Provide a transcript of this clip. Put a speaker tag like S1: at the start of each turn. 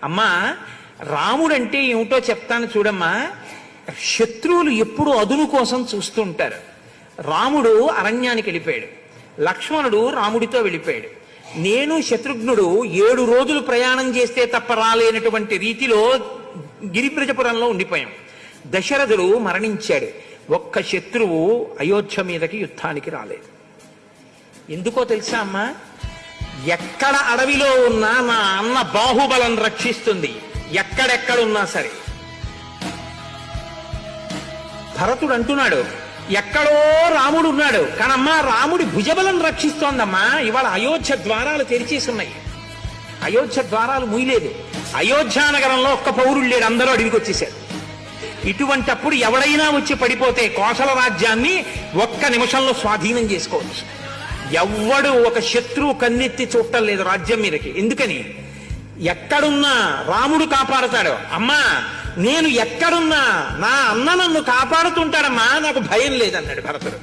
S1: అమ్మా, రాముడంటే ఏమిటో చెప్తాను చూడమ్మా. శత్రువులు ఎప్పుడు అదును కోసం చూస్తుంటారు. రాముడు అరణ్యానికి వెళ్ళిపోయాడు, లక్ష్మణుడు రాముడితో వెళ్ళిపోయాడు. నేను శత్రుఘ్నుడు 7 రోజులు ప్రయాణం చేస్తే తప్ప రాలేనటువంటి రీతిలో గిరిబ్రజపురంలో ఉండిపోయాం. దశరథుడు మరణించాడు. ఒక్క శత్రువు అయోధ్య మీదకి యుద్ధానికి రాలేదు. ఎందుకో తెలుసా అమ్మా? ఎక్కడ అడవిలో ఉన్నా నా అన్న బాహుబలం రక్షిస్తుంది, ఎక్కడెక్కడున్నా సరే. భరతుడు అంటున్నాడు, ఎక్కడో రాముడు ఉన్నాడు కానమ్మా రాముడి భుజబలం రక్షిస్తోందమ్మా. ఇవాళ అయోధ్య ద్వారాలు తెరిచేసి ఉన్నాయి, అయోధ్య ద్వారాలు మూయలేదు. అయోధ్య నగరంలో ఒక్క పౌరుడు లేడు, అందరూ అడవికి వచ్చేసారు. ఇటువంటప్పుడు ఎవడైనా వచ్చి పడిపోతే కోసల రాజ్యాన్ని ఒక్క నిమిషంలో స్వాధీనం చేసుకోవచ్చు. ఎవ్వడు ఒక శత్రువు కన్నెత్తి చూడటం లేదు రాజ్యం మీదకి. ఎందుకని? ఎక్కడున్నా రాముడు కాపాడుతాడు. అమ్మా, నేను ఎక్కడున్నా నా అన్న నన్ను కాపాడుతుంటాడమ్మా, నాకు భయం లేదన్నాడు భరతుడు.